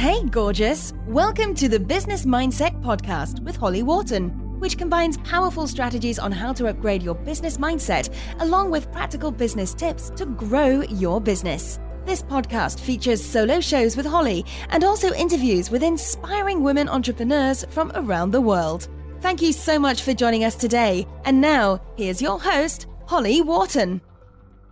Hey, gorgeous! Welcome to the Business Mindset Podcast with Holly Wharton, which combines powerful strategies on how to upgrade your business mindset, along with practical business tips to grow your business. This podcast features solo shows with Holly and also interviews with inspiring women entrepreneurs from around the world. Thank you so much for joining us today. And now, here's your host, Holly Wharton.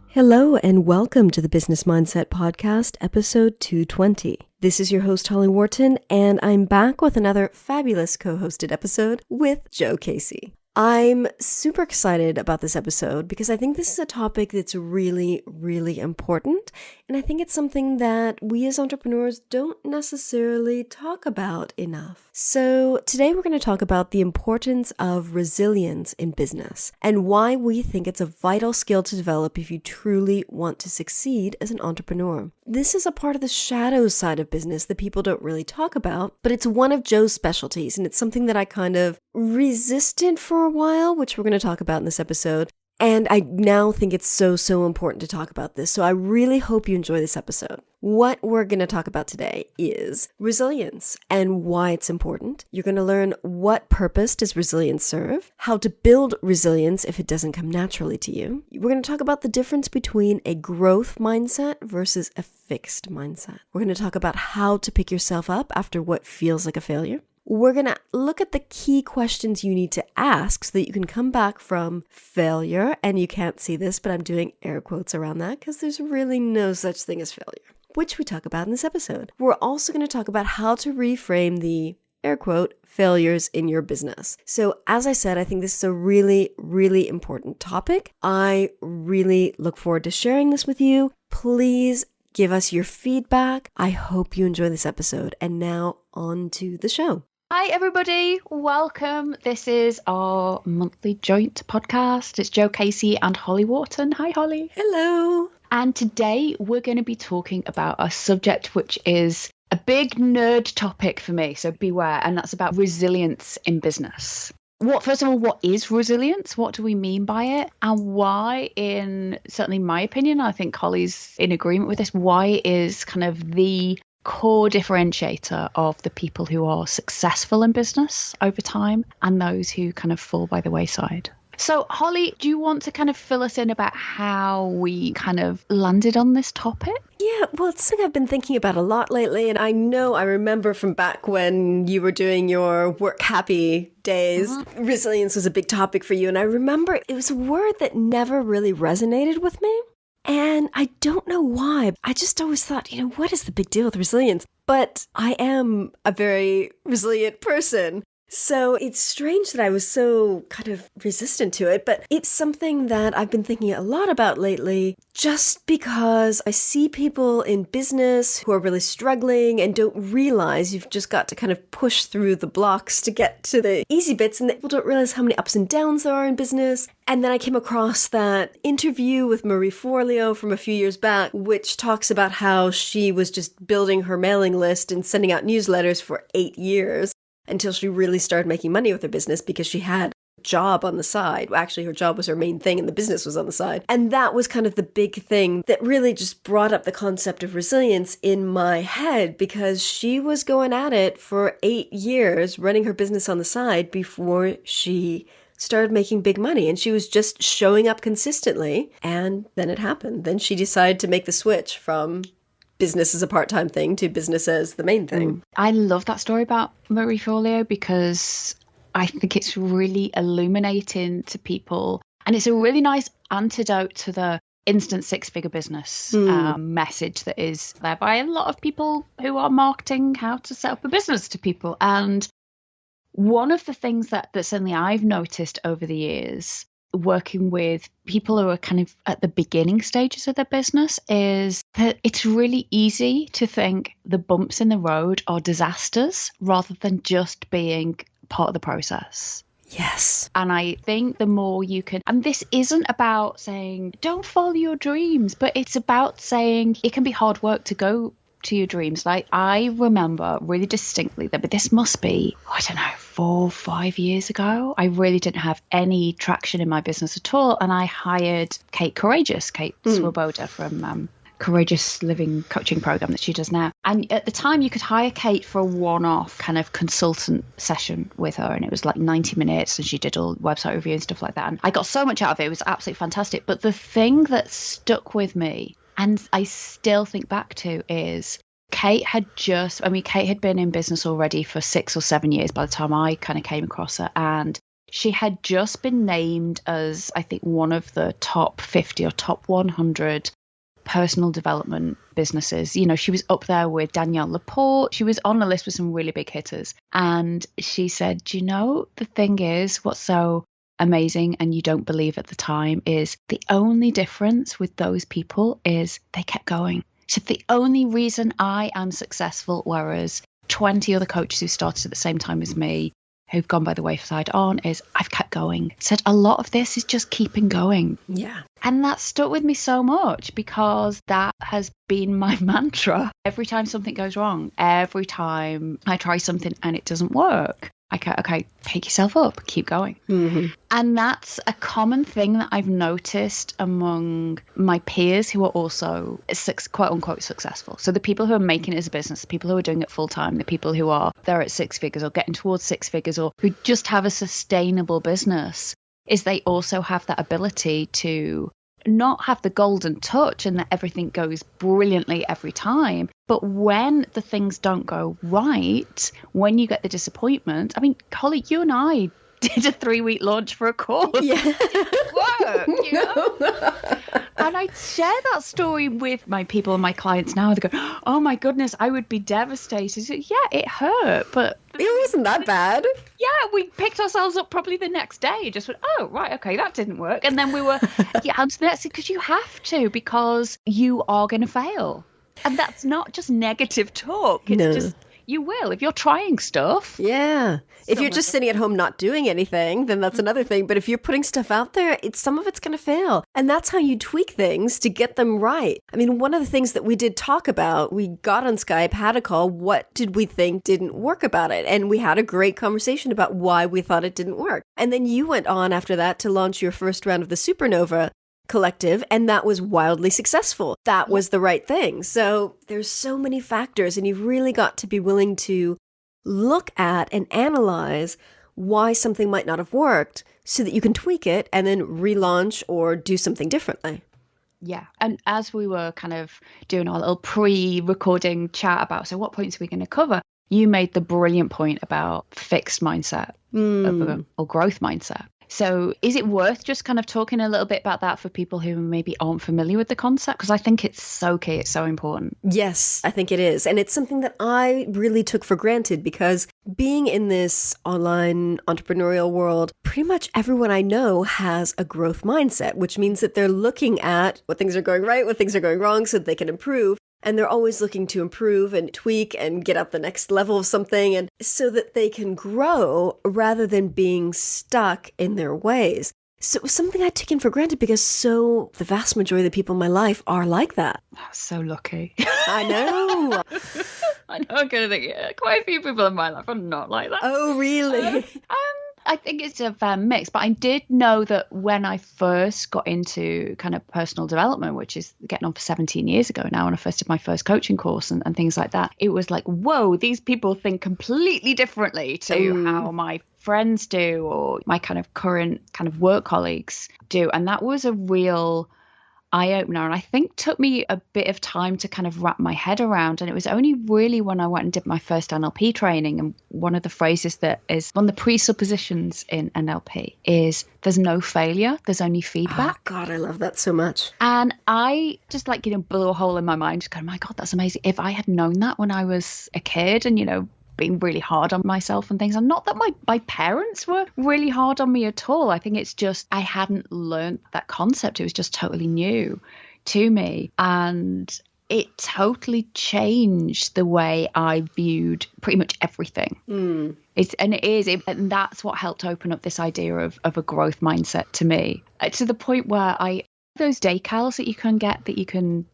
Hello and welcome to the Business Mindset Podcast, episode 220. This is your host, Holly Wharton, and I'm back with another fabulous co-hosted episode with Joe Casey. I'm super excited about this episode because I think this is a topic that's really, really important. And I think it's something that we as entrepreneurs don't necessarily talk about enough. So today we're going to talk about the importance of resilience in business and why we think it's a vital skill to develop if you truly want to succeed as an entrepreneur. This is a part of the shadow side of business that people don't really talk about, but it's one of Joe's specialties, and it's something that I kind of resisted for a while, which we're going to talk about in this episode. And I now think it's so important to talk about this. So I really hope you enjoy this episode. What we're going to talk about today is resilience and why it's important. You're going to learn what purpose does resilience serve, how to build resilience if it doesn't come naturally to you. We're going to talk about the difference between a growth mindset versus a fixed mindset. We're going to talk about how to pick yourself up after what feels like a failure. We're going to look at the key questions you need to ask so that you can come back from failure. And you can't see this, but I'm doing air quotes around that because there's really no such thing as failure, which we talk about in this episode. We're also going to talk about how to reframe the air quote failures in your business. So as I said, I think this is a really, really important topic. I really look forward to sharing this with you. Please give us your feedback. I hope you enjoy this episode. And now on to the show. Hi everybody, welcome. This is our monthly joint podcast. It's Joe Casey and Holly Wharton. Hi Holly. Hello. And today we're going to be talking about a subject which is a big nerd topic for me, so beware, and that's about resilience in business. First of all, what is resilience? What do we mean by it? And why, in certainly my opinion, I think Holly's in agreement with this, why is kind of the core differentiator of the people who are successful in business over time and those who kind of fall by the wayside. So Holly, do you want to kind of fill us in about how we kind of landed on this topic? Yeah, well, it's something I've been thinking about a lot lately. And I remember from back when you were doing your work happy days, resilience was a big topic for you. And I remember it was a word that never really resonated with me. And I don't know why. I just always thought, what is the big deal with resilience? But I am a very resilient person. So it's strange that I was so kind of resistant to it, but it's something that I've been thinking a lot about lately just because I see people in business who are really struggling and don't realize you've just got to kind of push through the blocks to get to the easy bits, and people don't realize how many ups and downs there are in business. And then I came across that interview with Marie Forleo from a few years back, which talks about how she was just building her mailing list and sending out newsletters for 8 years. Until she really started making money with her business because she had a job on the side. Actually, her job was her main thing and the business was on the side. And that was kind of the big thing that really just brought up the concept of resilience in my head because she was going at it for 8 years, running her business on the side before she started making big money. And she was just showing up consistently. And then it happened. Then she decided to make the switch from business as a part-time thing to business as the main thing. I love that story about Marie Forleo because I think it's really illuminating to people. And it's a really nice antidote to the instant six-figure business message that is there by a lot of people who are marketing how to set up a business to people. And one of the things that certainly I've noticed over the years working with people who are kind of at the beginning stages of their business is that it's really easy to think the bumps in the road are disasters rather than just being part of the process. Yes. And I think the more you can, and this isn't about saying, don't follow your dreams, but it's about saying it can be hard work to go to your dreams. Like I remember really distinctly that, but this must be, 4 or 5 years ago. I really didn't have any traction in my business at all. And I hired Kate Swoboda from courageous living coaching program that she does now. And at the time, you could hire Kate for a one-off kind of consultant session with her, and it was like 90 minutes, and she did all website review and stuff like that. And I got so much out of it. It was absolutely fantastic. But the thing that stuck with me, and I still think back to, is Kate had been in business already for 6 or 7 years by the time I kind of came across her. And she had just been named as, I think, one of the top 50 or top 100 personal development businesses. You know, she was up there with Danielle Laporte. She was on the list with some really big hitters. And she said, do you know, the thing is, what's so amazing, and you don't believe at the time, is the only difference with those people is they kept going. So the only reason I am successful, whereas 20 other coaches who started at the same time as me, who've gone by the wayside aren't, is I've kept going. Said a lot of this is just keeping going. Yeah. And that stuck with me so much because that has been my mantra. Every time something goes wrong, every time I try something and it doesn't work, okay, pick yourself up, keep going. Mm-hmm. And that's a common thing that I've noticed among my peers who are also quote unquote successful. So the people who are making it as a business, the people who are doing it full time, the people who are there at 6 figures or getting towards 6 figures, or who just have a sustainable business, is they also have that ability to not have the golden touch and that everything goes brilliantly every time. But when the things don't go right, when you get the disappointment, I mean, Holly, you and I did a 3-week launch for a course. Yeah. It didn't work, you know? And I share that story with my people and my clients now. They go, oh my goodness, I would be devastated. So, yeah, it hurt, but It wasn't that bad. yeah, we picked ourselves up probably the next day. Just went, oh, right, okay, that didn't work. And then we were, yeah, on to the next thing, because you have to, because you are going to fail. And that's not just negative talk. It's just, you will. If you're trying stuff. Yeah. If you're just sitting at home not doing anything, then that's another thing. But if you're putting stuff out there, some of it's going to fail. And that's how you tweak things to get them right. I mean, one of the things that we did talk about, we got on Skype, had a call, what did we think didn't work about it? And we had a great conversation about why we thought it didn't work. And then you went on after that to launch your first round of the Supernova Collective, and that was wildly successful. That was the right thing. So there's so many factors, and you've really got to be willing to look at and analyze why something might not have worked so that you can tweak it and then relaunch or do something differently. Yeah. And as we were kind of doing our little pre-recording chat about, so what points are we going to cover? You made the brilliant point about fixed mindset or growth mindset. So is it worth just kind of talking a little bit about that for people who maybe aren't familiar with the concept? Because I think it's so key. It's so important. Yes, I think it is. And it's something that I really took for granted because being in this online entrepreneurial world, pretty much everyone I know has a growth mindset, which means that they're looking at what things are going right, what things are going wrong so that they can improve. And they're always looking to improve and tweak and get up the next level of something, and so that they can grow rather than being stuck in their ways. So it was something I'd taken for granted because the vast majority of the people in my life are like that. I'm so lucky. I know. I know I'm going to think, yeah, quite a few people in my life are not like that. Oh, really? I think it's a fair mix, but I did know that when I first got into kind of personal development, which is getting on for 17 years ago now, when I first did my first coaching course and things like that, it was like, whoa, these people think completely differently to how my friends do or my kind of current kind of work colleagues do. And that was a real eye-opener, and I think took me a bit of time to kind of wrap my head around. And it was only really when I went and did my first NLP training, and one of the phrases that is one of the presuppositions in NLP is there's no failure, there's only feedback. Oh, God, I love that so much. And I just blew a hole in my mind, just going, my God, that's amazing. If I had known that when I was a kid and, being really hard on myself and things. And not that my parents were really hard on me at all. I think it's just I hadn't learned that concept. It was just totally new to me. And it totally changed the way I viewed pretty much everything. And that's what helped open up this idea of a growth mindset to me. To the point where those decals that you can get that you can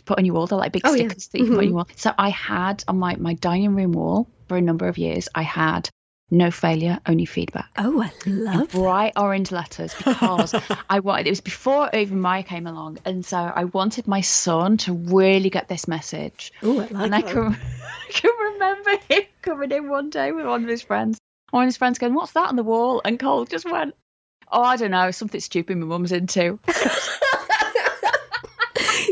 put on your wall, they're like big stickers that you can put on your wall. So I had on my dining room wall for a number of years, I had no failure, only feedback. Oh, I love that. Bright orange letters, because it was before even Maya came along. And so I wanted my son to really get this message. Oh, I like and that. I can remember him coming in one day with one of his friends. One of his friends going, "What's that on the wall?" And Cole just went, "Oh, I don't know, something stupid my mum's into."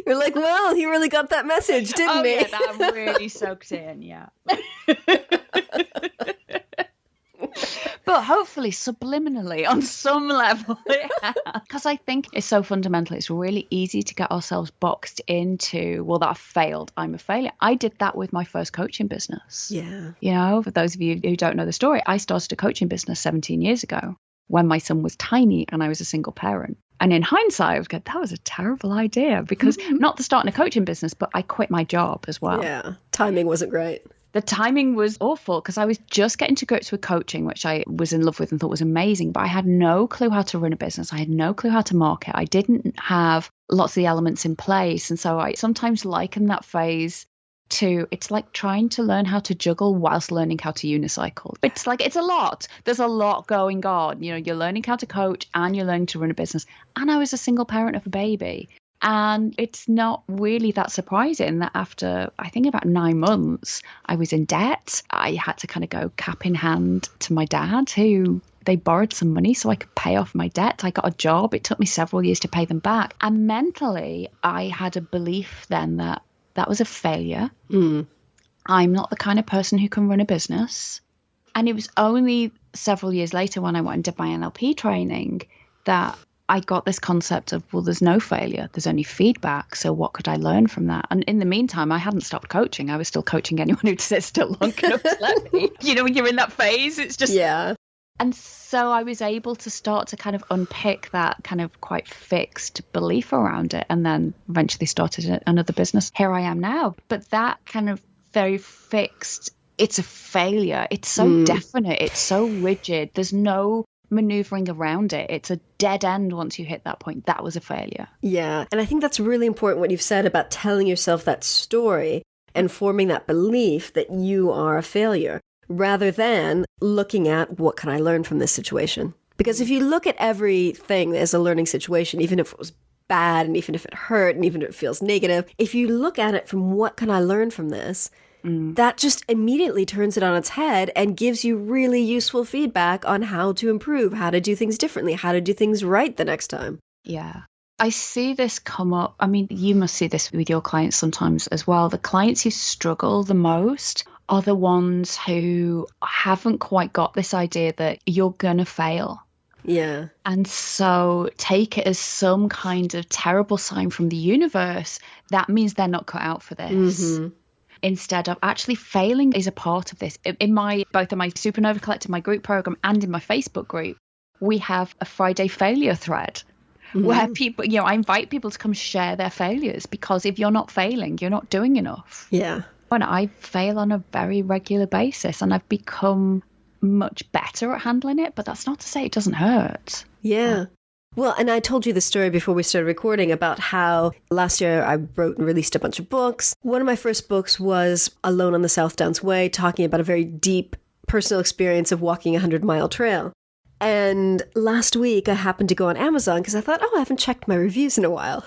You're like, well, he really got that message, didn't he? Yeah, that really soaked in, yeah. But hopefully subliminally on some level, because I think it's so fundamental. It's really easy to get ourselves boxed into, well, that I failed, I'm a failure. I did that with my first coaching business. Yeah. You know, for those of you who don't know the story, I started a coaching business 17 years ago when my son was tiny and I was a single parent. And in hindsight, I was going, that was a terrible idea, because not to start in a coaching business, but I quit my job as well. Yeah. Timing wasn't great. The timing was awful, because I was just getting to grips with coaching, which I was in love with and thought was amazing. But I had no clue how to run a business. I had no clue how to market. I didn't have lots of the elements in place. And so I sometimes liken that phase to, it's like trying to learn how to juggle whilst learning how to unicycle. It's like, it's a lot. There's a lot going on. You know, you're learning how to coach and you're learning to run a business. And I was a single parent of a baby. And it's not really that surprising that after, I think, about 9 months, I was in debt. I had to kind of go cap in hand to my dad, who they borrowed some money so I could pay off my debt. I got a job. It took me several years to pay them back. And mentally, I had a belief then that that was a failure. I'm not the kind of person who can run a business. And it was only several years later when I went and did my NLP training that I got this concept of, well, there's no failure, there's only feedback. So what could I learn from that? And in the meantime, I hadn't stopped coaching. I was still coaching anyone who'd sit still long enough to let me. You know, when you're in that phase, it's just... Yeah. And so I was able to start to kind of unpick that kind of quite fixed belief around it, and then eventually started another business. Here I am now. But that kind of very fixed, it's a failure. It's so definite. It's so rigid. There's no maneuvering around it. It's a dead end once you hit that point. That was a failure. Yeah. And I think that's really important what you've said about telling yourself that story and forming that belief that you are a failure, rather than looking at, what can I learn from this situation? Because if you look at everything as a learning situation, even if it was bad and even if it hurt and even if it feels negative, if you look at it from what can I learn from this, that just immediately turns it on its head and gives you really useful feedback on how to improve, how to do things differently, how to do things right the next time. Yeah. I see this come up. I mean, you must see this with your clients sometimes as well. The clients who struggle the most are the ones who haven't quite got this idea that you're going to fail. Yeah. And so take it as some kind of terrible sign from the universe. That means they're not cut out for this. Instead of actually failing is a part of this. In both in my Supernova Collective, my group program, and in my Facebook group, we have a Friday failure thread where people, you know, I invite people to come share their failures, because if you're not failing, you're not doing enough. Yeah. And I fail on a very regular basis, and I've become much better at handling it, but that's not to say it doesn't hurt. Yeah. Well, and I told you the story before we started recording about how last year I wrote and released a bunch of books. One of my first books was Alone on the South Downs Way, talking about a very deep personal experience of walking a 100-mile trail. And last week I happened to go on Amazon because I thought, I haven't checked my reviews in a while.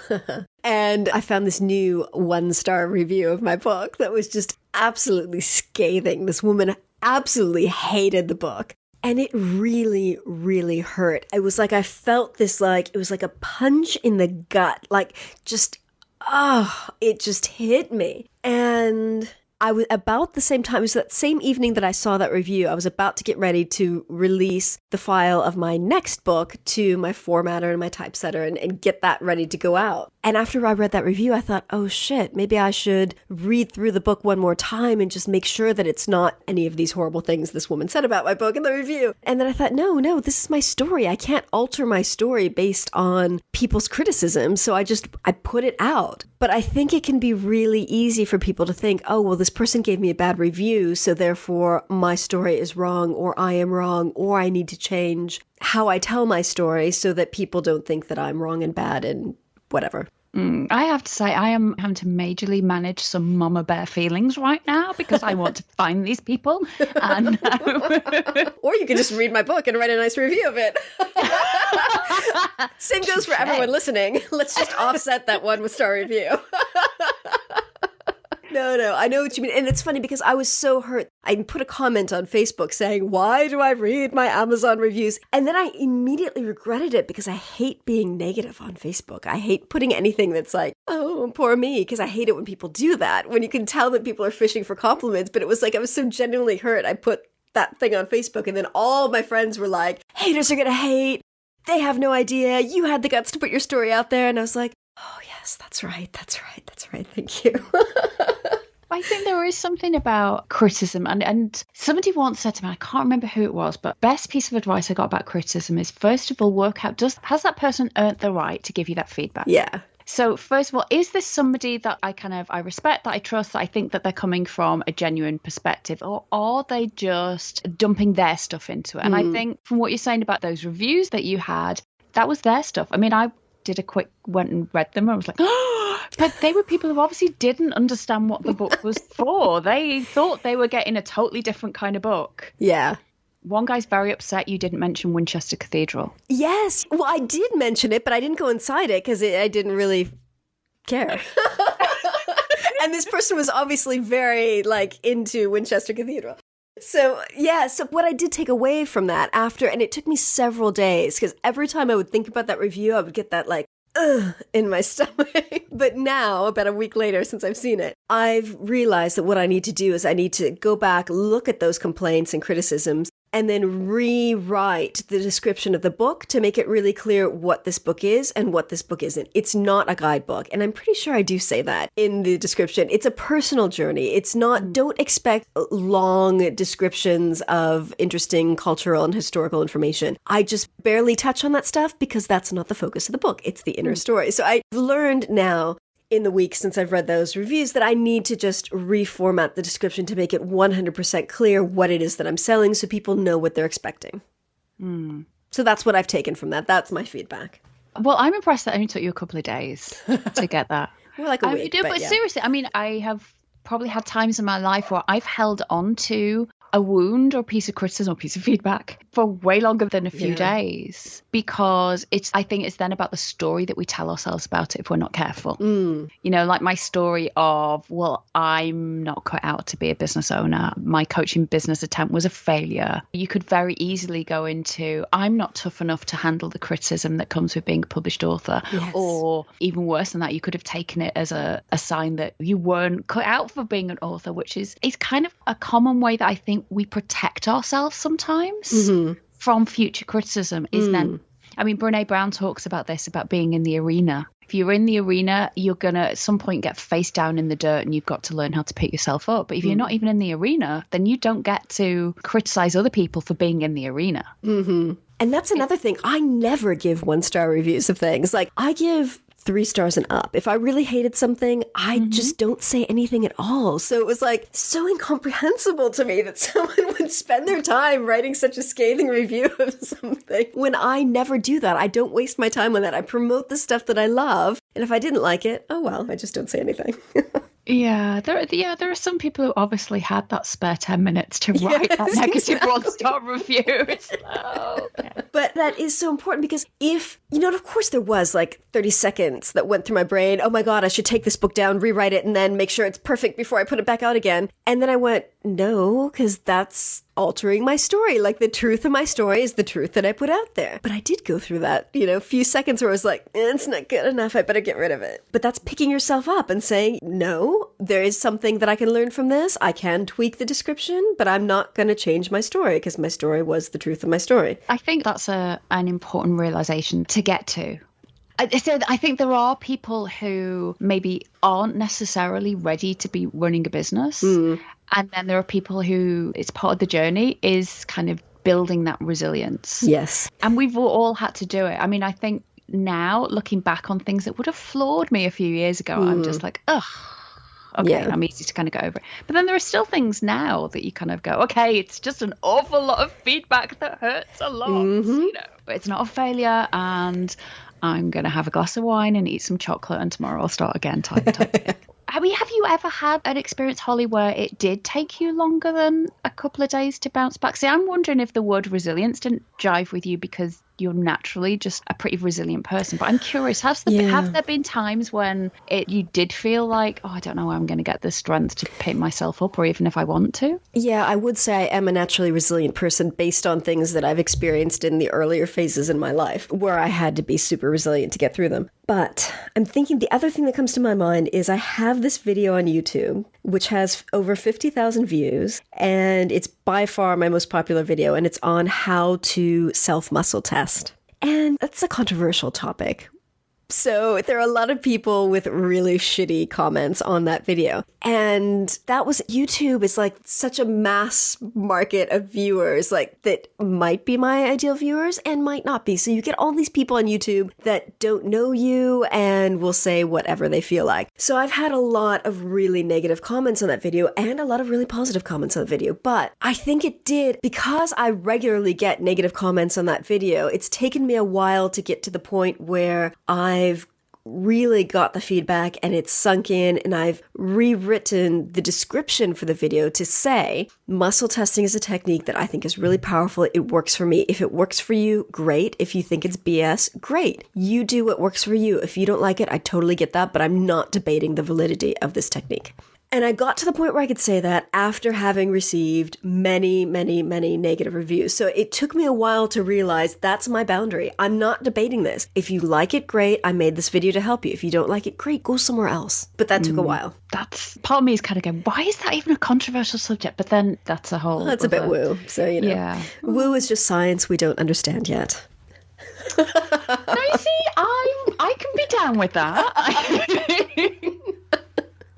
And I found this new 1-star review of my book that was just absolutely scathing. This woman absolutely hated the book. And it really, really hurt. It was like I felt this, like, it was like a punch in the gut. Like, just, it just hit me. And I was about the same time, it was that same evening that I saw that review, I was about to get ready to release the file of my next book to my formatter and my typesetter and get that ready to go out. And after I read that review, I thought, oh shit, maybe I should read through the book one more time and just make sure that it's not any of these horrible things this woman said about my book in the review. And then I thought, no, this is my story. I can't alter my story based on people's criticism. So I put it out. But I think it can be really easy for people to think, oh, well, this person gave me a bad review, so therefore my story is wrong, or I am wrong, or I need to change how I tell my story so that people don't think that I'm wrong and bad and whatever. I have to say, I am having to majorly manage some mama bear feelings right now because I want to find these people. And or you can just read my book and write a nice review of it. Same goes for everyone listening. Let's just offset that one with star review. No, I know what you mean. And it's funny because I was so hurt. I put a comment on Facebook saying, why do I read my Amazon reviews? And then I immediately regretted it because I hate being negative on Facebook. I hate putting anything that's like, oh, poor me, because I hate it when people do that, when you can tell that people are fishing for compliments. But it was like, I was so genuinely hurt. I put that thing on Facebook and then all my friends were like, haters are going to hate. They have no idea. You had the guts to put your story out there. And I was like, oh, yes, that's right. Thank you. I think there is something about criticism. And somebody once said to me, I can't remember who it was, but best piece of advice I got about criticism is, first of all, work out, has that person earned the right to give you that feedback? Yeah. So first of all, is this somebody that I respect, that I trust, that I think that they're coming from a genuine perspective, or are they just dumping their stuff into it? And I think from what you're saying about those reviews that you had, that was their stuff. I mean, I did went and read them and I was like, oh, but they were people who obviously didn't understand what the book was for. They thought they were getting a totally different kind of book. Yeah. One guy's very upset you didn't mention Winchester Cathedral. Yes. Well, I did mention it, but I didn't go inside it because I didn't really care. And this person was obviously very into Winchester Cathedral. So, yeah, so what I did take away from that after, and it took me several days, because every time I would think about that review, I would get that in my stomach. But now, about a week later, since I've seen it, I've realized that what I need to do is I need to go back, look at those complaints and criticisms, and then rewrite the description of the book to make it really clear what this book is and what this book isn't. It's not a guidebook. And I'm pretty sure I do say that in the description. It's a personal journey. It's not, don't expect long descriptions of interesting cultural and historical information. I just barely touch on that stuff because that's not the focus of the book. It's the inner story. So I've learned now in the week since I've read those reviews that I need to just reformat the description to make it 100% clear what it is that I'm selling so people know what they're expecting. So that's what I've taken from that. That's my feedback. Well, I'm impressed that it only took you a couple of days to get that. Well, like a week. But seriously, I mean, I have probably had times in my life where I've held on to a wound or piece of criticism or piece of feedback for way longer than a few days, because I think it's then about the story that we tell ourselves about it if we're not careful. You know, like my story of, well, I'm not cut out to be a business owner. My coaching business attempt was a failure. You could very easily go into, I'm not tough enough to handle the criticism that comes with being a published author. Yes. Or even worse than that, you could have taken it as a sign that you weren't cut out for being an author, which is kind of a common way that I think we protect ourselves sometimes from future criticism. Is then, I mean, Brené Brown talks about this, about being in the arena. If you're in the arena, you're going to at some point get face down in the dirt and you've got to learn how to pick yourself up. But if you're not even in the arena, then you don't get to criticize other people for being in the arena. And that's another thing. I never give 1-star reviews of things. Like, I give 3 stars and up. If I really hated something, I just don't say anything at all. So it was like so incomprehensible to me that someone would spend their time writing such a scathing review of something when I never do that. I don't waste my time on that. I promote the stuff that I love. And if I didn't like it, oh well, I just don't say anything. Yeah, there are some people who obviously had that spare 10 minutes to write that negative 1-star review. It's okay. But that is so important because if, you know, of course there was like 30 seconds that went through my brain. Oh my God, I should take this book down, rewrite it, and then make sure it's perfect before I put it back out again. And then I went, no, because that's altering my story. Like, the truth of my story is the truth that I put out there. But I did go through that, few seconds where I was like, it's not good enough. I better get rid of it. But that's picking yourself up and saying, no, there is something that I can learn from this. I can tweak the description, but I'm not going to change my story because my story was the truth of my story. I think that's an important realization to get to. So I think there are people who maybe aren't necessarily ready to be running a business. And then there are people who it's part of the journey is kind of building that resilience. Yes. And we've all had to do it. I mean, I think now looking back on things that would have floored me a few years ago, I'm just like, ugh. Okay, yeah. I'm easy to kind of go over it. But then there are still things now that you kind of go, okay, it's just an awful lot of feedback that hurts a lot, But it's not a failure, and I'm going to have a glass of wine and eat some chocolate, and tomorrow I'll start again type thing. Have you ever had an experience, Holly, where it did take you longer than a couple of days to bounce back? See, I'm wondering if the word resilience didn't jive with you because you're naturally just a pretty resilient person. But I'm curious, have there been times when you did feel like, oh, I don't know how I'm going to get the strength to pick myself up, or even if I want to? Yeah, I would say I am a naturally resilient person based on things that I've experienced in the earlier phases in my life where I had to be super resilient to get through them. But I'm thinking the other thing that comes to my mind is I have this video on YouTube, which has over 50,000 views, and it's by far my most popular video, and it's on how to self-muscle test. And that's a controversial topic. So there are a lot of people with really shitty comments on that video. And YouTube is like such a mass market of viewers, like that might be my ideal viewers and might not be. So you get all these people on YouTube that don't know you and will say whatever they feel like. So I've had a lot of really negative comments on that video and a lot of really positive comments on the video. But I think it did, because I regularly get negative comments on that video, it's taken me a while to get to the point where I've really got the feedback and it's sunk in, and I've rewritten the description for the video to say muscle testing is a technique that I think is really powerful. It works for me. If it works for you, great. If you think it's BS, great. You do what works for you. If you don't like it, I totally get that, but I'm not debating the validity of this technique. And I got to the point where I could say that after having received many, many, many negative reviews. So it took me a while to realize that's my boundary. I'm not debating this. If you like it, great. I made this video to help you. If you don't like it, great. Go somewhere else. But that took a while. That's part of me is kind of going, why is that even a controversial subject? But then that's a whole... That's a bit woo. So, Yeah. Woo is just science we don't understand yet. No, you see, I can be down with that.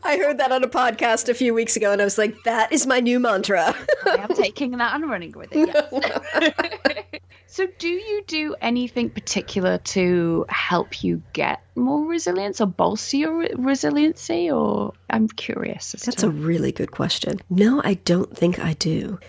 I heard that on a podcast a few weeks ago, and I was like, that is my new mantra. I am taking that and running with it, yes. So do you do anything particular to help you get more resilience or bolster your resiliency? Or I'm curious. That's a really good question. No, I don't think I do.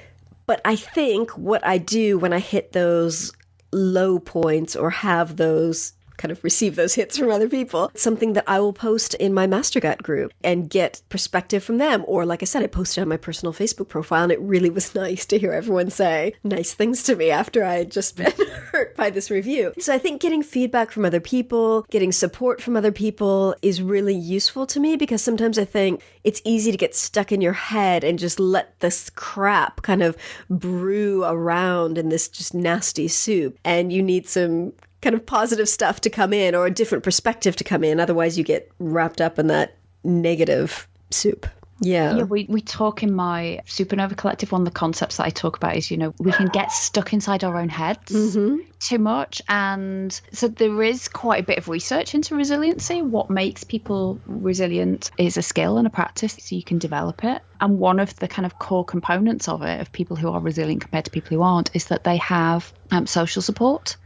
But I think what I do when I hit those low points or have those kind of receive those hits from other people, something that I will post in my Mastergut group and get perspective from them. Or like I said, I posted on my personal Facebook profile, and it really was nice to hear everyone say nice things to me after I had just been hurt by this review. So I think getting feedback from other people, getting support from other people is really useful to me, because sometimes I think it's easy to get stuck in your head and just let this crap kind of brew around in this just nasty soup. And you need some kind of positive stuff to come in, or a different perspective to come in. Otherwise you get wrapped up in that negative soup. Yeah, we talk in my Supernova Collective. One of the concepts that I talk about is, we can get stuck inside our own heads too much. And so there is quite a bit of research into resiliency. What makes people resilient is a skill and a practice, so you can develop it. And one of the kind of core components of it, of people who are resilient compared to people who aren't, is that they have social support.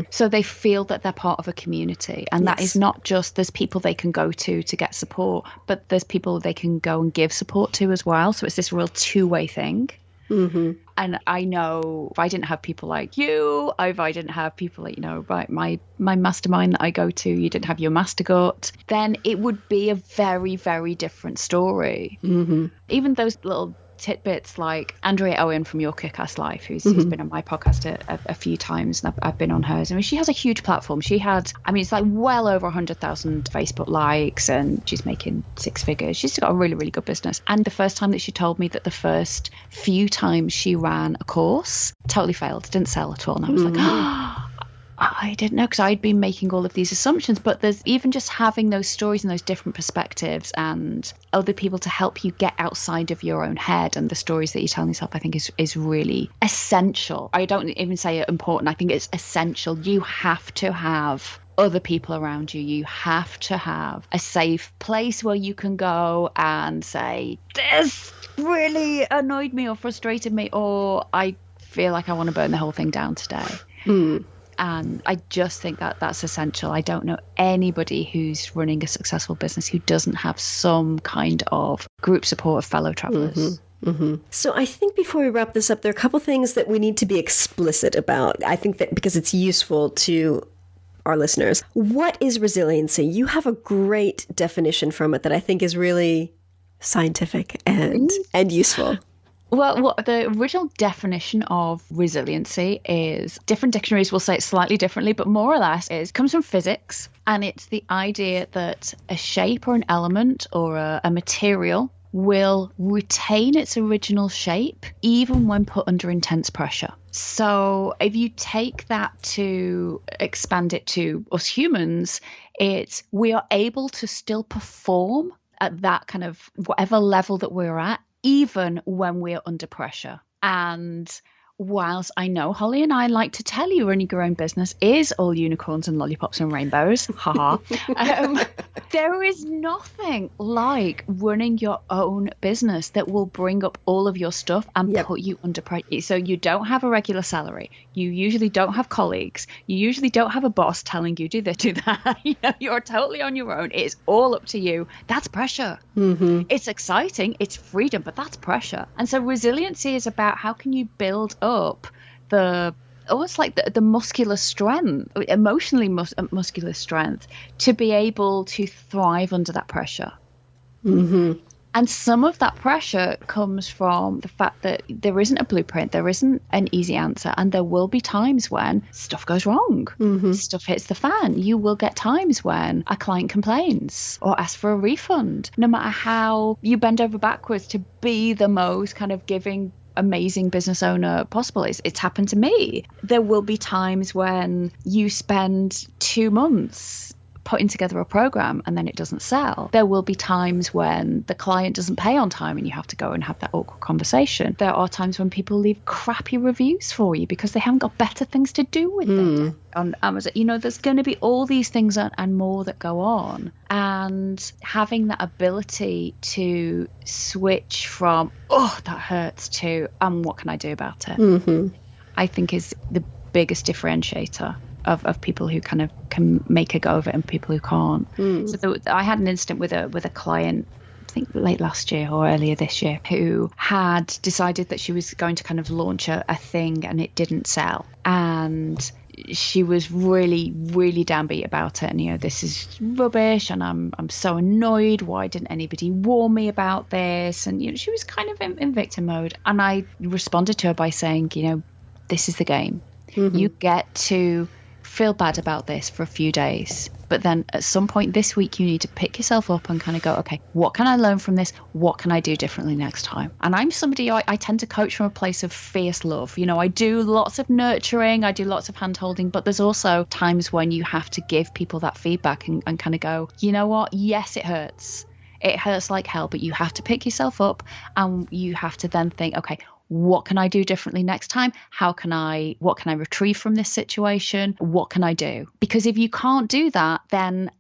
So they feel that they're part of a community. And that is not just there's people they can go to get support, but there's people they can go and give support to as well. So it's this real two-way thing. And I know if I didn't have people like you, if I didn't have people like, my mastermind that I go to, you didn't have your Mastergut, then it would be a very, very different story. Even those little tidbits, like Andrea Owen from Your Kick-Ass Life, who's been on my podcast a few times, and I've been on hers. I mean, she has a huge platform. She had, it's like well over 100,000 Facebook likes, and she's making six figures. She's got a really, really good business. And the first time that she told me that the first few times she ran a course totally failed, didn't sell at all. And I was like, I didn't know, because I'd been making all of these assumptions. But there's even just having those stories and those different perspectives and other people to help you get outside of your own head, and the stories that you tell yourself, I think is really essential. I don't even say it important. I think it's essential. You have to have other people around you. You have to have a safe place where you can go and say, this really annoyed me or frustrated me, or I feel like I want to burn the whole thing down today. And I just think that that's essential. I don't know anybody who's running a successful business who doesn't have some kind of group support of fellow travelers. So I think before we wrap this up, there are a couple things that we need to be explicit about. I think that because it's useful to our listeners. What is resiliency? You have a great definition from it that I think is really scientific and useful. Well, the original definition of resiliency is, different dictionaries will say it slightly differently, but more or less comes from physics. And it's the idea that a shape or an element or a material will retain its original shape even when put under intense pressure. So if you take that to expand it to us humans, we are able to still perform at that kind of whatever level that we're at, even when we're under pressure. And whilst I know Holly and I like to tell you running your own business is all unicorns and lollipops and rainbows, haha, there is nothing like running your own business that will bring up all of your stuff and put you under pressure. So you don't have a regular salary. You usually don't have colleagues. You usually don't have a boss telling you do this, do that. You're totally on your own. It's all up to you. That's pressure. Mm-hmm. It's exciting. It's freedom, but that's pressure. And so resiliency is about how can you build up almost like the muscular strength, emotionally muscular strength, to be able to thrive under that pressure. Mm-hmm. And some of that pressure comes from the fact that there isn't a blueprint, there isn't an easy answer, and there will be times when stuff goes wrong, stuff hits the fan. You will get times when a client complains or asks for a refund. No matter how you bend over backwards to be the most kind of giving, amazing business owner possible. It's happened to me. There will be times when you spend 2 months putting together a program and then it doesn't sell. There will be times when the client doesn't pay on time and you have to go and have that awkward conversation. There are times when people leave crappy reviews for you because they haven't got better things to do with it on Amazon. There's going to be all these things and more that go on. And having that ability to switch from, oh, that hurts, to, what can I do about it? I think is the biggest differentiator of people who kind of can make a go of it and people who can't. So I had an incident with a client, I think late last year or earlier this year, who had decided that she was going to kind of launch a thing and it didn't sell. And she was really, really downbeat about it. And, this is rubbish and I'm so annoyed. Why didn't anybody warn me about this? And, she was kind of in victim mode. And I responded to her by saying, this is the game. You get to feel bad about this for a few days, but then at some point this week you need to pick yourself up and kind of go, okay, what can I learn from this? What can I do differently next time? And I'm somebody, I tend to coach from a place of fierce love. I do lots of nurturing, I do lots of hand holding, but there's also times when you have to give people that feedback and kind of go, you know what? Yes, it hurts. It hurts like hell, but you have to pick yourself up and you have to then think, okay, what can I do differently next time? What can I retrieve from this situation? What can I do? Because if you can't do that, then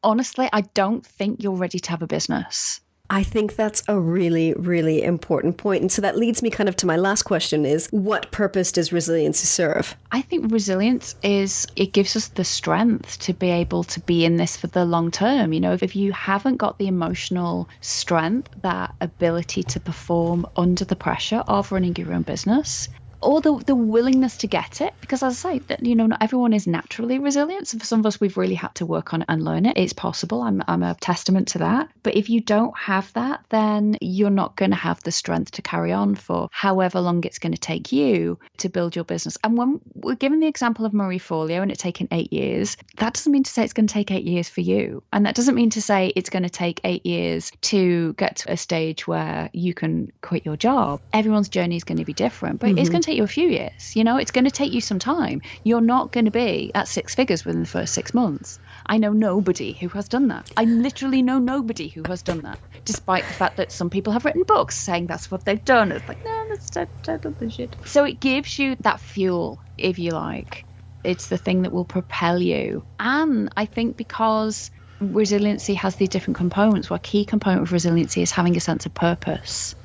honestly, I don't think you're ready to have a business. I think that's a really, really important point. And so that leads me kind of to my last question is, what purpose does resiliency serve? I think resilience it gives us the strength to be able to be in this for the long term. If you haven't got the emotional strength, that ability to perform under the pressure of running your own business, or the willingness to get it, because as I say, that not everyone is naturally resilient. So for some of us, we've really had to work on it and learn it. It's possible. I'm a testament to that. But if you don't have that, then you're not going to have the strength to carry on for however long it's going to take you to build your business. And when we're given the example of Marie Forleo and it taking 8 years, that doesn't mean to say it's going to take 8 years for you. And that doesn't mean to say it's going to take 8 years to get to a stage where you can quit your job. Everyone's journey is going to be different, but it's going to take you a few years. It's going to take you some time. You're not going to be at 6 figures within the first 6 months. I know nobody who has done that. I literally know nobody who has done that, despite the fact that some people have written books saying that's what they've done. It's like, no, that's total bullshit. So it gives you that fuel, if you like. It's the thing that will propel you. And I think because resiliency has these different components, one key component of resiliency is having a sense of purpose.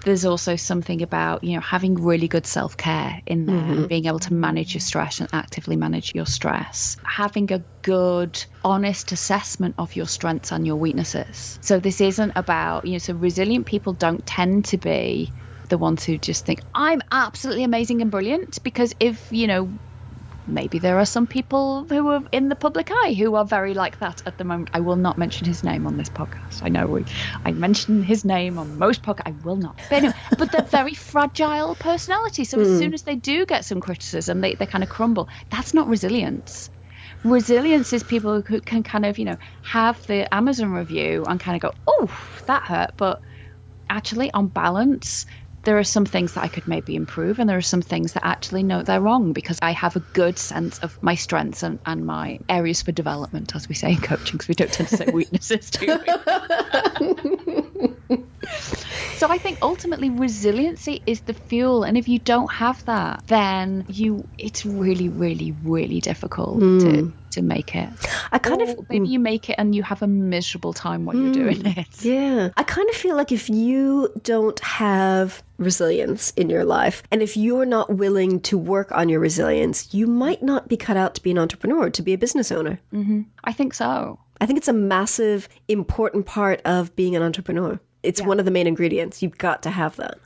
There's also something about, having really good self-care in there, and being able to manage your stress and actively manage your stress. Having a good, honest assessment of your strengths and your weaknesses. So this isn't about, so resilient people don't tend to be the ones who just think, I'm absolutely amazing and brilliant, because if, maybe there are some people who are in the public eye who are very like that at the moment. I will not mention his name on this podcast. I know I mention his name on most podcasts. I will not. But anyway, but they're very fragile personalities. So as soon as they do get some criticism, they kind of crumble. That's not resilience. Resilience is people who can kind of, have the Amazon review and kind of go, oh, that hurt. But actually, on balance, there are some things that I could maybe improve, and there are some things that actually no, they're wrong, because I have a good sense of my strengths and my areas for development, as we say in coaching, because we don't tend to say weaknesses, do we? So I think ultimately resiliency is the fuel, and if you don't have that, then it's really, really, really difficult to make it. Maybe you make it and you have a miserable time while you're doing it. Yeah. I kind of feel like if you don't have resilience in your life, and if you're not willing to work on your resilience, you might not be cut out to be an entrepreneur, to be a business owner. Mm-hmm. I think so. I think it's a massive, important part of being an entrepreneur. It's one of the main ingredients. You've got to have that.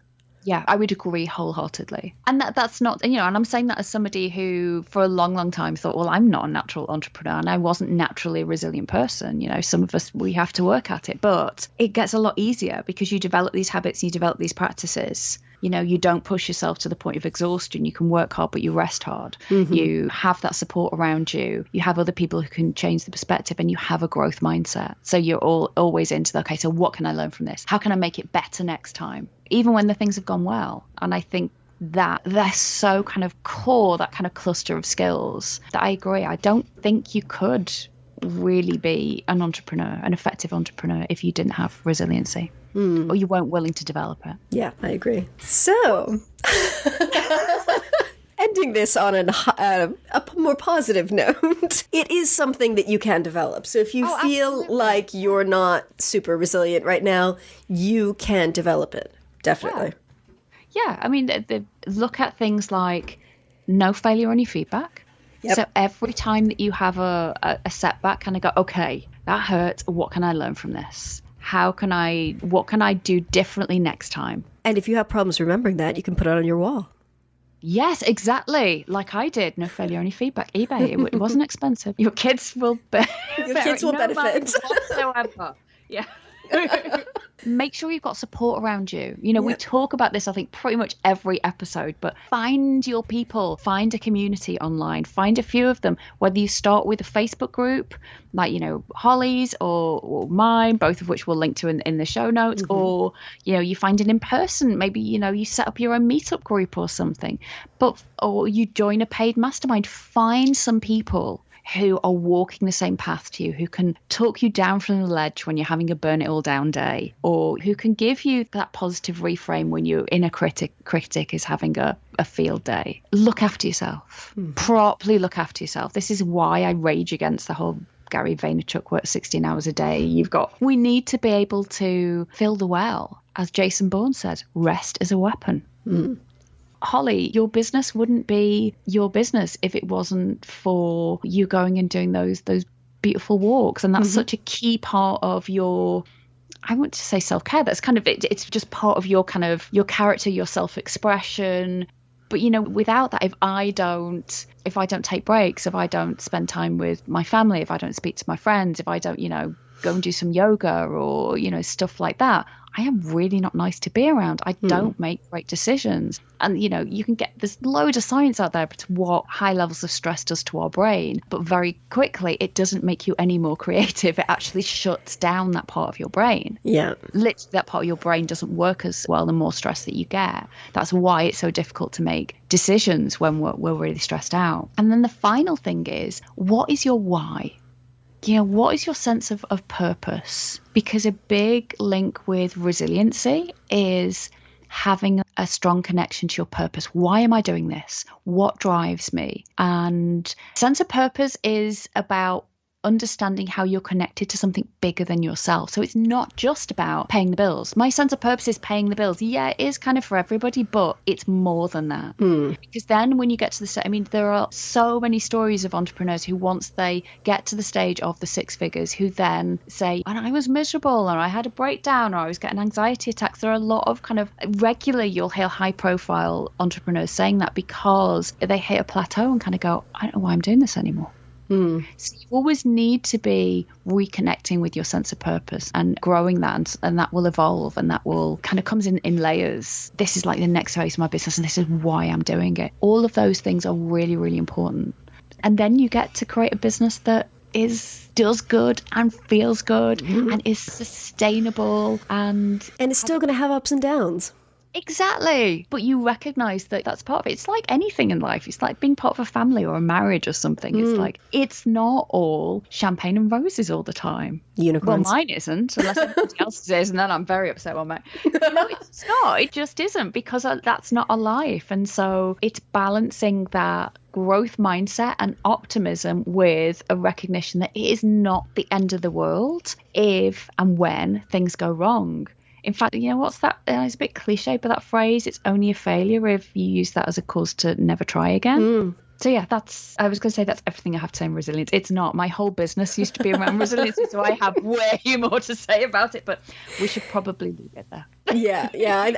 Yeah, I would agree wholeheartedly. And that's not, and I'm saying that as somebody who for a long, long time thought, well, I'm not a natural entrepreneur and I wasn't naturally a resilient person. Some of us, we have to work at it, but it gets a lot easier because you develop these habits, you develop these practices. You don't push yourself to the point of exhaustion. You can work hard, but you rest hard. Mm-hmm. You have that support around you. You have other people who can change the perspective, and you have a growth mindset. So you're always into, okay, so what can I learn from this? How can I make it better next time? Even when the things have gone well. And I think that they're so kind of core, that kind of cluster of skills, that I agree. I don't think you could really be an entrepreneur, an effective entrepreneur, if you didn't have resiliency or you weren't willing to develop it. Yeah, I agree. So, ending this on a more positive note, it is something that you can develop. So if you feel absolutely. like you're not super resilient right now, you can develop it. Definitely. Yeah. I mean, look at things like no failure on your feedback. Yep. So every time that you have a setback, kind of go, okay, that hurt. What can I learn from this? What can I do differently next time? And if you have problems remembering that, you can put it on your wall. Yes, exactly. Like I did. No failure, any feedback. eBay. It wasn't expensive. Your kids will benefit whatsoever. Yeah. Make sure you've got support around you. We talk about this, I think, pretty much every episode, but find your people, find a community online, find a few of them, whether you start with a Facebook group, like, Holly's or mine, both of which we'll link to in the show notes, or, you find it in person. Maybe, you set up your own meetup group or something, or you join a paid mastermind. Find some people who are walking the same path to you, who can talk you down from the ledge when you're having a burn it all down day, or who can give you that positive reframe when your inner critic is having a field day. Look after yourself. Properly look after yourself. This is why I rage against the whole Gary Vaynerchuk work 16 hours a day. We need to be able to fill the well. As Jason Bourne said, rest is a weapon. Holly, your business wouldn't be your business if it wasn't for you going and doing those beautiful walks. And that's such a key part of your, I want to say self-care. That's kind of it. It's just part of your kind of your character, your self-expression. But, without that, if I don't take breaks, if I don't spend time with my family, if I don't speak to my friends, if I don't, go and do some yoga or, stuff like that, I am really not nice to be around. I don't make great decisions. And, you can there's loads of science out there to what high levels of stress does to our brain. But very quickly, it doesn't make you any more creative. It actually shuts down that part of your brain. Yeah. Literally, that part of your brain doesn't work as well the more stress that you get. That's why it's so difficult to make decisions when we're really stressed out. And then the final thing is, what is your why? What is your sense of purpose? Because a big link with resiliency is having a strong connection to your purpose. Why am I doing this? What drives me? And sense of purpose is about understanding how you're connected to something bigger than yourself. So it's not just about paying the bills. My sense of purpose is paying the bills. Yeah, it is kind of for everybody, but it's more than that. Because then when you get to the stage, I mean, there are so many stories of entrepreneurs who once they get to the stage of the six figures, who then say, and I was miserable, or I had a breakdown, or I was getting anxiety attacks. There are a lot of kind of regular, you'll hear high profile entrepreneurs saying that because they hit a plateau and kind of go, I don't know why I'm doing this anymore. So you always need to be reconnecting with your sense of purpose and growing that, and that will evolve, and that will kind of comes in ~layers. This is like the next phase of my business, and this is why I'm doing it. All of those things are really, really important. And then you get to create a business that does good and feels good and is sustainable and it's still going to have ups and downs. Exactly. But you recognize that that's part of it. It's like anything in life. It's like being part of a family or a marriage or something. It's like, it's not all champagne and roses all the time. Unicorns. Well, mine isn't, unless everybody else's is, and then I'm very upset with mine. No, it's not. It just isn't, because that's not a life. And so it's balancing that growth mindset and optimism with a recognition that it is not the end of the world if and when things go wrong. In fact, you know, what's that? It's a bit cliche, but that phrase, it's only a failure if you use that as a cause to never try again. So yeah, I was going to say that's everything I have to say on resilience. It's not. My whole business used to be around resilience, so I have way more to say about it, but we should probably leave it there. Yeah,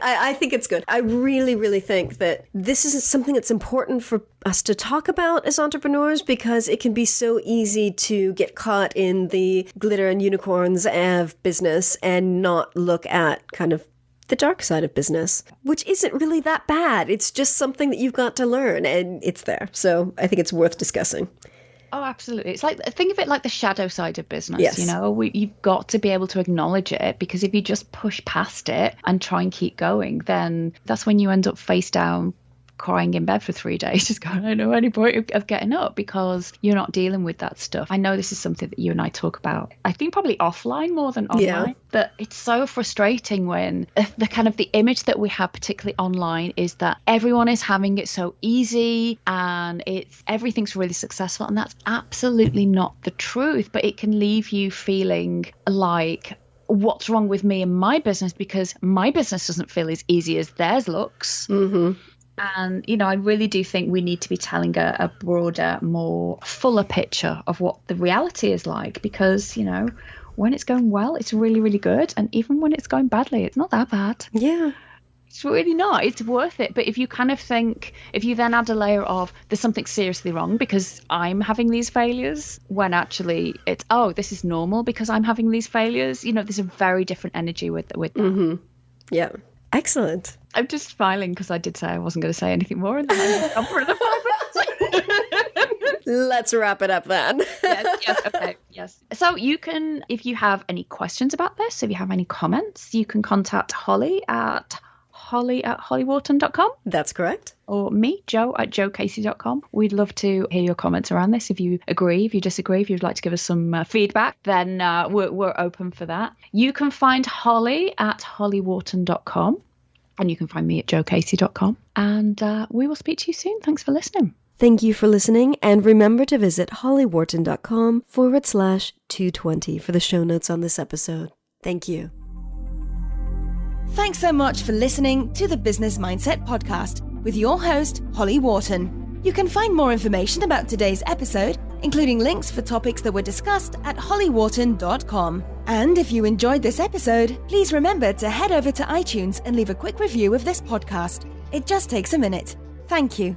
I think it's good. I really, really think that this is something that's important for us to talk about as entrepreneurs, because it can be so easy to get caught in the glitter and unicorns of business and not look at kind of the dark side of business, which isn't really that bad. It's just something that you've got to learn, and it's there. So I think it's worth discussing. Oh, absolutely. It's like, think of it like the shadow side of business. Yes. You know, you've got to be able to acknowledge it, because if you just push past it and try and keep going, then that's when you end up face down, crying in bed for 3 days, just going, I don't know any point of getting up, because you're not dealing with that stuff. I know this is something that you and I talk about, I think probably offline more than online, but it's so frustrating when the kind of the image that we have, particularly online, is that everyone is having it so easy and everything's really successful, and that's absolutely not the truth. But it can leave you feeling like, what's wrong with me and my business, because my business doesn't feel as easy as theirs looks. And, you know, I really do think we need to be telling a broader, more fuller picture of what the reality is like, because, you know, when it's going well, it's really, really good. And even when it's going badly, it's not that bad. Yeah. It's really not. It's worth it. But if you kind of think, if you then add a layer of there's something seriously wrong because I'm having these failures, when actually it's, oh, this is normal because I'm having these failures, you know, there's a very different energy with that. Yeah. Excellent. I'm just smiling because I did say I wasn't going to say anything more, and then I gone for the 5 minutes. Let's wrap it up then. Yes. So you can, if you have any questions about this, if you have any comments, you can contact Holly at hollywharton.com. That's correct. Or me, Joe, at joecasey.com. We'd love to hear your comments around this. If you agree, if you disagree, if you'd like to give us some feedback, then we're open for that. You can find Holly at hollywharton.com, and you can find me at joecasey.com. And we will speak to you soon. Thanks for listening. Thank you for listening, and remember to visit hollywharton.com/220 for the show notes on this episode. Thank you. Thanks so much for listening to the Business Mindset Podcast with your host, Holly Wharton. You can find more information about today's episode, including links for topics that were discussed, at hollywharton.com. And if you enjoyed this episode, please remember to head over to iTunes and leave a quick review of this podcast. It just takes a minute. Thank you.